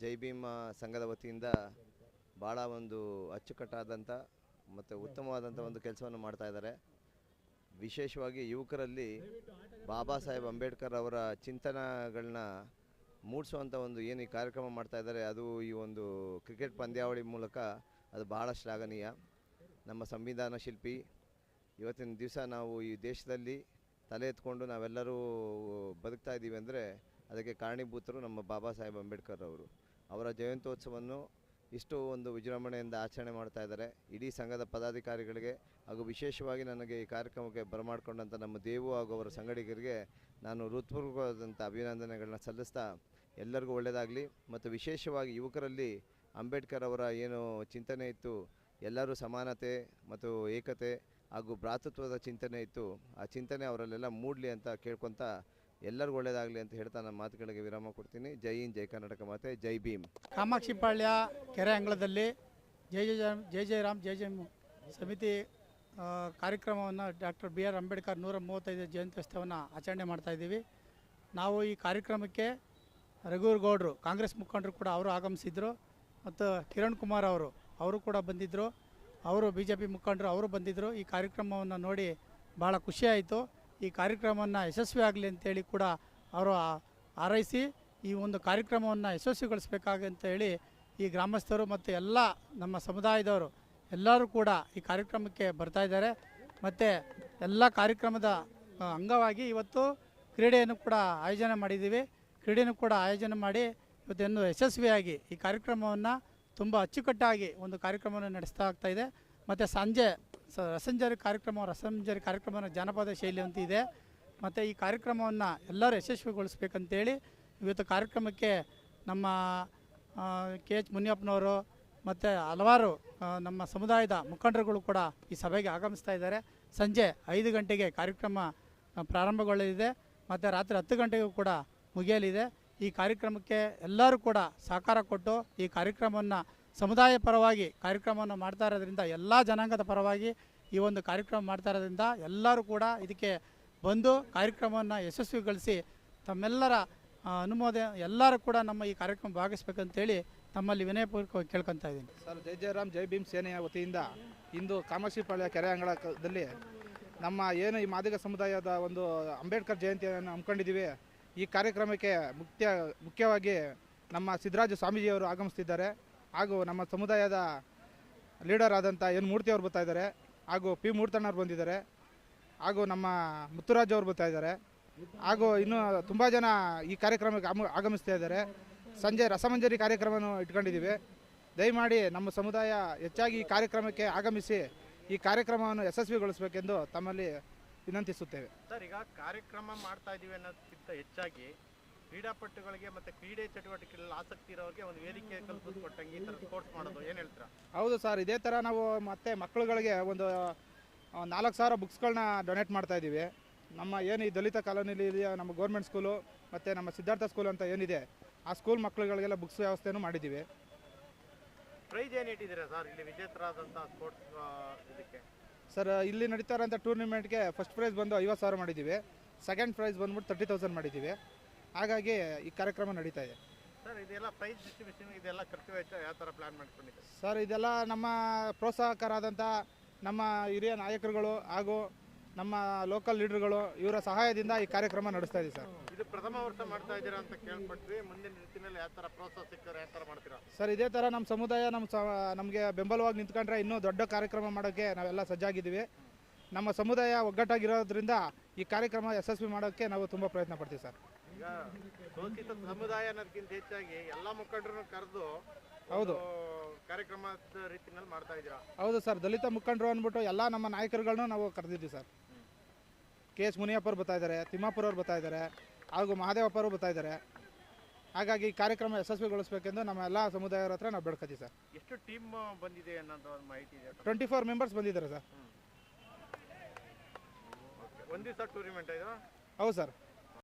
ಜೈ ಭೀಮ್ ಸಂಘದ ವತಿಯಿಂದ ಭಾಳ ಒಂದು ಅಚ್ಚುಕಟ್ಟಾದಂಥ ಮತ್ತು ಉತ್ತಮವಾದಂಥ ಒಂದು ಕೆಲಸವನ್ನು ಮಾಡ್ತಾ ಇದ್ದಾರೆ. ವಿಶೇಷವಾಗಿ ಯುವಕರಲ್ಲಿ ಬಾಬಾ ಸಾಹೇಬ್ ಅಂಬೇಡ್ಕರ್ ಅವರ ಚಿಂತನೆಗಳನ್ನ ಮೂಡಿಸುವಂಥ ಒಂದು ಏನು ಈ ಕಾರ್ಯಕ್ರಮ ಮಾಡ್ತಾ ಇದ್ದಾರೆ, ಅದು ಈ ಒಂದು ಕ್ರಿಕೆಟ್ ಪಂದ್ಯಾವಳಿ ಮೂಲಕ ಅದು ಭಾಳ ಶ್ಲಾಘನೀಯ. ನಮ್ಮ ಸಂವಿಧಾನ ಶಿಲ್ಪಿ ಇವತ್ತಿನ ದಿವಸ ನಾವು ಈ ದೇಶದಲ್ಲಿ ತಲೆ ಎತ್ಕೊಂಡು ನಾವೆಲ್ಲರೂ ಬದುಕ್ತಾ ಇದ್ದೀವಿ ಅಂದರೆ ಅದಕ್ಕೆ ಕಾರಣೀಭೂತರು ನಮ್ಮ ಬಾಬಾ ಸಾಹೇಬ್ ಅಂಬೇಡ್ಕರ್ ಅವರು. ಅವರ ಜಯಂತ್ಯೋತ್ಸವವನ್ನು ಇಷ್ಟು ಒಂದು ವಿಜೃಂಭಣೆಯಿಂದ ಆಚರಣೆ ಮಾಡ್ತಾ ಇದ್ದಾರೆ. ಇಡೀ ಸಂಘದ ಪದಾಧಿಕಾರಿಗಳಿಗೆ ಹಾಗೂ ವಿಶೇಷವಾಗಿ ನನಗೆ ಈ ಕಾರ್ಯಕ್ರಮಕ್ಕೆ ಬರಮಾಡಿಕೊಂಡಂಥ ನಮ್ಮ ದೇವು ಹಾಗೂ ಅವರ ಸಂಗಡಿಗರಿಗೆ ನಾನು ಹೃತ್ಪೂರ್ವಕವಾದಂಥ ಅಭಿನಂದನೆಗಳನ್ನ ಸಲ್ಲಿಸ್ತಾ ಎಲ್ಲರಿಗೂ ಒಳ್ಳೆಯದಾಗಲಿ. ಮತ್ತು ವಿಶೇಷವಾಗಿ ಯುವಕರಲ್ಲಿ ಅಂಬೇಡ್ಕರ್ ಅವರ ಏನು ಚಿಂತನೆ ಇತ್ತು, ಎಲ್ಲರೂ ಸಮಾನತೆ ಮತ್ತು ಏಕತೆ ಹಾಗೂ ಭ್ರಾತೃತ್ವದ ಚಿಂತನೆ ಇತ್ತು, ಆ ಚಿಂತನೆ ಅವರಲ್ಲೆಲ್ಲ ಮೂಡಲಿ ಅಂತ ಕೇಳ್ಕೊತ ಎಲ್ಲರಿಗೂ ಒಳ್ಳೆಯದಾಗಲಿ ಅಂತ ಹೇಳ್ತಾ ನನ್ನ ಮಾತುಗಳಿಗೆ ವಿರಾಮ ಕೊಡ್ತೀನಿ. ಜೈ ಹಿಂದ್, ಜೈ ಕರ್ನಾಟಕ ಮಾತೆ, ಜೈ ಭೀಮ್. ಕಾಮಾಕ್ಷಿಪಾಳ್ಯ ಕೆರೆ ಅಂಗಳದಲ್ಲಿ ಜೈ ರಾಮ್ ಜೈ ಸಮಿತಿ ಕಾರ್ಯಕ್ರಮವನ್ನು ಡಾಕ್ಟರ್ ಬಿ ಆರ್ ಅಂಬೇಡ್ಕರ್ 135 ಜಯಂತ್ಯೋತ್ಸವವನ್ನು ಆಚರಣೆ ಮಾಡ್ತಾಯಿದ್ದೀವಿ. ನಾವು ಈ ಕಾರ್ಯಕ್ರಮಕ್ಕೆ ರಘುವೀರ್ ಕಾಂಗ್ರೆಸ್ ಮುಖಂಡರು ಕೂಡ ಅವರು ಆಗಮಿಸಿದರು, ಮತ್ತು ಕಿರಣ್ ಕುಮಾರ್ ಅವರು ಕೂಡ ಬಂದಿದ್ದರು, ಅವರು BJP ಮುಖಂಡರು ಅವರು ಬಂದಿದ್ದರು. ಈ ಕಾರ್ಯಕ್ರಮವನ್ನು ನೋಡಿ ಭಾಳ ಖುಷಿಯಾಯಿತು. ಈ ಕಾರ್ಯಕ್ರಮವನ್ನು ಯಶಸ್ವಿ ಆಗಲಿ ಅಂತೇಳಿ ಕೂಡ ಅವರು ಹಾರೈಸಿ ಈ ಒಂದು ಕಾರ್ಯಕ್ರಮವನ್ನು ಯಶಸ್ವಿಗೊಳಿಸಬೇಕಾಗಂತ ಹೇಳಿ ಈ ಗ್ರಾಮಸ್ಥರು ಮತ್ತು ಎಲ್ಲ ನಮ್ಮ ಸಮುದಾಯದವರು ಎಲ್ಲರೂ ಕೂಡ ಈ ಕಾರ್ಯಕ್ರಮಕ್ಕೆ ಬರ್ತಾಯಿದ್ದಾರೆ. ಮತ್ತು ಎಲ್ಲ ಕಾರ್ಯಕ್ರಮದ ಅಂಗವಾಗಿ ಇವತ್ತು ಕ್ರೀಡೆಯನ್ನು ಕೂಡ ಆಯೋಜನೆ ಮಾಡಿದ್ದೀವಿ. ಕ್ರೀಡೆಯನ್ನು ಕೂಡ ಆಯೋಜನೆ ಮಾಡಿ ಇವತ್ತನ್ನು ಯಶಸ್ವಿಯಾಗಿ ಈ ಕಾರ್ಯಕ್ರಮವನ್ನು ತುಂಬ ಅಚ್ಚುಕಟ್ಟಾಗಿ ಒಂದು ಕಾರ್ಯಕ್ರಮವನ್ನು ನಡೆಸ್ತಾ ಆಗ್ತಾಯಿದೆ. ಮತ್ತು ಸಂಜೆ ರಸಂಜರಿ ಕಾರ್ಯಕ್ರಮವನ್ನು ಜಾನಪದ ಶೈಲಿ ಅಂತ ಇದೆ. ಮತ್ತು ಈ ಕಾರ್ಯಕ್ರಮವನ್ನು ಎಲ್ಲರೂ ಯಶಸ್ವಿಗೊಳಿಸ್ಬೇಕಂತೇಳಿ ಇವತ್ತು ಕಾರ್ಯಕ್ರಮಕ್ಕೆ ನಮ್ಮ KH ಮುನಿಯಪ್ಪನವರು ಮತ್ತು ಹಲವಾರು ನಮ್ಮ ಸಮುದಾಯದ ಮುಖಂಡರುಗಳು ಕೂಡ ಈ ಸಭೆಗೆ ಆಗಮಿಸ್ತಾ ಇದ್ದಾರೆ. ಸಂಜೆ 5 ಗಂಟೆಗೆ ಕಾರ್ಯಕ್ರಮ ಪ್ರಾರಂಭಗೊಳ್ಳಲಿದೆ ಮತ್ತು ರಾತ್ರಿ 10 ಗಂಟೆಗೂ ಕೂಡ ಮುಗಿಯಲಿದೆ. ಈ ಕಾರ್ಯಕ್ರಮಕ್ಕೆ ಎಲ್ಲರೂ ಕೂಡ ಸಹಕಾರ ಕೊಟ್ಟು ಈ ಕಾರ್ಯಕ್ರಮವನ್ನು ಸಮುದಾಯ ಪರವಾಗಿ ಕಾರ್ಯಕ್ರಮವನ್ನು ಮಾಡ್ತಾ ಇರೋದ್ರಿಂದ, ಎಲ್ಲ ಜನಾಂಗದ ಪರವಾಗಿ ಈ ಒಂದು ಕಾರ್ಯಕ್ರಮ ಮಾಡ್ತಾ ಇರೋದ್ರಿಂದ ಎಲ್ಲರೂ ಕೂಡ ಇದಕ್ಕೆ ಬಂದು ಕಾರ್ಯಕ್ರಮವನ್ನು ಯಶಸ್ವಿಗೊಳಿಸಿ ತಮ್ಮೆಲ್ಲರ ಅನುಮೋದನೆ ಎಲ್ಲರೂ ಕೂಡ ನಮ್ಮ ಈ ಕಾರ್ಯಕ್ರಮ ಭಾಗಿಸ್ಬೇಕಂತೇಳಿ ತಮ್ಮಲ್ಲಿ ವಿನಯಪೂರ್ವಕವಾಗಿ ಕೇಳ್ಕೊತಾ ಇದ್ದೀನಿ. ಸರ್, ಜೈ ರಾಮ್ ಜೈ ಭೀಮ್ ಸೇನೆಯ ವತಿಯಿಂದ ಇಂದು ಕಾಮಾಕ್ಷಿಪಾಳ್ಯ ಕೆರೆ ಅಂಗಳದಲ್ಲಿ ನಮ್ಮ ಏನು ಈ ಮಾದಿಗ ಸಮುದಾಯದ ಒಂದು ಅಂಬೇಡ್ಕರ್ ಜಯಂತಿಯನ್ನು ಹಮ್ಮಿಕೊಂಡಿದ್ದೀವಿ. ಈ ಕಾರ್ಯಕ್ರಮಕ್ಕೆ ಮುಖ್ಯವಾಗಿ ನಮ್ಮ ಸಿದ್ದರಾಜ ಸ್ವಾಮೀಜಿಯವರು ಆಗಮಿಸ್ತಿದ್ದಾರೆ, ಹಾಗೂ ನಮ್ಮ ಸಮುದಾಯದ ಲೀಡರ್ ಆದಂಥ ಎನ್ ಮೂರ್ತಿಯವರು ಬರ್ತಾ ಇದ್ದಾರೆ, ಹಾಗೂ ಪಿ ಮೂರ್ತಣ್ಣವ್ರು ಬಂದಿದ್ದಾರೆ, ಹಾಗೂ ನಮ್ಮ ಮುತ್ತುರಾಜ್ ಅವರು ಬರ್ತಾ ಇದ್ದಾರೆ, ಹಾಗೂ ಇನ್ನೂ ತುಂಬ ಜನ ಈ ಕಾರ್ಯಕ್ರಮಕ್ಕೆ ಆಗಮಿಸ್ತಾ ಇದ್ದಾರೆ. ಸಂಜೆ ರಸಮಂಜರಿ ಕಾರ್ಯಕ್ರಮವನ್ನು ಇಟ್ಕೊಂಡಿದ್ದೀವಿ. ದಯಮಾಡಿ ನಮ್ಮ ಸಮುದಾಯ ಹೆಚ್ಚಾಗಿ ಈ ಕಾರ್ಯಕ್ರಮಕ್ಕೆ ಆಗಮಿಸಿ ಈ ಕಾರ್ಯಕ್ರಮವನ್ನು ಯಶಸ್ವಿಗೊಳಿಸಬೇಕೆಂದು ತಮ್ಮಲ್ಲಿ ವಿನಂತಿಸುತ್ತೇವೆ. ಸರ್, ಈಗ ಕಾರ್ಯಕ್ರಮ ಮಾಡ್ತಾ ಇದ್ದೀವಿ ಅನ್ನೋದಕ್ಕಿಂತ ಹೆಚ್ಚಾಗಿ ಕ್ರೀಡಾಪಟುಗಳಿಗೆ ಮತ್ತು ಕ್ರೀಡೆ ಚಟುವಟಿಕೆಗಳಲ್ಲಿ ಆಸಕ್ತಿ ಇರೋರಿಗೆ ಒಂದು ವೇದಿಕೆ ಕಲ್ಪಿಸ್ಕೊಟ್ಟಂಗೆ ಈ ಥರ ಸ್ಪೋರ್ಟ್ಸ್ ಮಾಡೋದು ಏನು ಹೇಳ್ತೀರಾ? ಹೌದು ಸರ್, ಇದೇ ಥರ ನಾವು ಮತ್ತೆ ಮಕ್ಕಳುಗಳಿಗೆ ಒಂದು 4,000 ಬುಕ್ಸ್ಗಳನ್ನ ಡೊನೇಟ್ ಮಾಡ್ತಾ ಇದ್ದೀವಿ. ನಮ್ಮ ಏನು ಈ ದಲಿತ ಕಾಲೋನಿಲಿ ಇದೆಯಾ, ನಮ್ಮ ಗೌರ್ಮೆಂಟ್ ಸ್ಕೂಲು ಮತ್ತು ನಮ್ಮ ಸಿದ್ಧಾರ್ಥ ಸ್ಕೂಲ್ ಅಂತ ಏನಿದೆ, ಆ ಸ್ಕೂಲ್ ಮಕ್ಕಳುಗಳಿಗೆಲ್ಲ ಬುಕ್ಸ್ ವ್ಯವಸ್ಥೆನೂ ಮಾಡಿದ್ದೀವಿ. ಪ್ರೈಸ್ ಏನು ಇಟ್ಟಿದ್ದೀರಾ ಸರ್ ಇಲ್ಲಿ ವಿಜೇತರಾದಂಥ ಸ್ಪೋರ್ಟ್ಸ್ ಇದಕ್ಕೆ? ಸರ್, ಇಲ್ಲಿ ನಡೀತಾ ಇರೋಂಥ ಟೂರ್ನಿಮೆಂಟ್ಗೆ ಫಸ್ಟ್ ಪ್ರೈಸ್ ಬಂದು 50,000 ಮಾಡಿದ್ದೀವಿ, ಸೆಕೆಂಡ್ ಪ್ರೈಸ್ ಬಂದ್ಬಿಟ್ಟು 30,000 ಮಾಡಿದ್ದೀವಿ. ಹಾಗಾಗಿ ಈ ಕಾರ್ಯಕ್ರಮ ನಡೀತಾ ಇದೆ. ಸರ್, ಇದೆಲ್ಲ ಪ್ರೈಸ್ ಡಿಸ್ಟ್ರಿಬ್ಯೂಷನ್ ಇದೆಲ್ಲ ಖರ್ಚು ವೆಚ್ಚ ಯಾವ ಥರ ಪ್ಲ್ಯಾನ್ ಮಾಡ್ಕೊಂಡಿದ್ದೀವಿ? ಸರ್, ಇದೆಲ್ಲ ನಮ್ಮ ಪ್ರೋತ್ಸಾಹಕರಾದಂಥ ನಮ್ಮ ಹಿರಿಯ ನಾಯಕರುಗಳು ಹಾಗೂ ನಮ್ಮ ಲೋಕಲ್ ಲೀಡರ್ಗಳು ಇವರ ಸಹಾಯದಿಂದ ಈ ಕಾರ್ಯಕ್ರಮ ನಡೆಸ್ತಾ ಇದ್ದೀವಿ. ಸರ್, ಇದು ಪ್ರಥಮ ವರ್ಷ ಮಾಡ್ತಾ ಇದ್ದೀರಾ ಅಂತ ಕೇಳ್ಪಟ್ವಿ. ಮುಂದಿನ ನಿಟ್ಟಿನಲ್ಲಿ ಯಾವ ಥರ ಪ್ರೋತ್ಸಾಹ ಸಿಕ್ಕರೆ ಯಾವ ಥರ ಮಾಡ್ತೀರಾ? ಸರ್, ಇದೇ ಥರ ನಮ್ಮ ಸಮುದಾಯ ನಮಗೆ ಬೆಂಬಲವಾಗಿ ನಿಂತ್ಕೊಂಡ್ರೆ ಇನ್ನೂ ದೊಡ್ಡ ಕಾರ್ಯಕ್ರಮ ಮಾಡೋಕ್ಕೆ ನಾವೆಲ್ಲ ಸಜ್ಜಾಗಿದ್ದೀವಿ. ನಮ್ಮ ಸಮುದಾಯ ಒಗ್ಗಟ್ಟಾಗಿರೋದ್ರಿಂದ ಈ ಕಾರ್ಯಕ್ರಮ ಯಶಸ್ವಿ ಮಾಡೋಕ್ಕೆ ನಾವು ತುಂಬ ಪ್ರಯತ್ನ ಪಡ್ತೀವಿ. ಸರ್, ಈಗ ಸೋಚಿತ ಸಮುದಾಯ ಅನ್ನೋದಕ್ಕಿಂತ ಹೆಚ್ಚಾಗಿ ಎಲ್ಲ ಮುಖಂಡರನ್ನು ಕರೆದು ಹೌದು ಕಾರ್ಯಕ್ರಮದ ರೀತಿಯಲ್ಲಿ ಮಾಡ್ತಾ ಇದ್ದೀರಾ? ಹೌದು ಸರ್, ದಲಿತ ಮುಖಂಡರು ಅಂದ್ಬಿಟ್ಟು ಎಲ್ಲ ನಮ್ಮ ನಾಯಕರುಗಳನ್ನೂ ನಾವು ಕರೆದಿದ್ದೀವಿ. ಸರ್, KH ಮುನಿಯಪ್ಪರು ಬರ್ತಾ ಇದ್ದಾರೆ, ತಿಮ್ಮಾಪುರವ್ರು ಬರ್ತಾ ಇದ್ದಾರೆ, ಹಾಗೂ ಮಹಾದೇವಪ್ಪರು ಬರ್ತಾ ಇದ್ದಾರೆ. ಹಾಗಾಗಿ ಈ ಕಾರ್ಯಕ್ರಮ ಯಶಸ್ವಿಗೊಳಿಸಬೇಕೆಂದು ನಮ್ಮ ಎಲ್ಲ ಸಮುದಾಯದ ಹತ್ರ ನಾವು ಬೇಡ್ಕೊತೀವಿ. ಸರ್, ಎಷ್ಟು ಟೀಮ್ ಬಂದಿದೆ ಅನ್ನೋದು ಮಾಹಿತಿ ಇದೆ? 24 ಮೆಂಬರ್ಸ್ ಬಂದಿದ್ದಾರೆ. ಸರ್, ಒಂದು ದಿವಸ ಟೂರ್ನಿಮೆಂಟ್ ಇದು? ಹೌದು ಸರ್.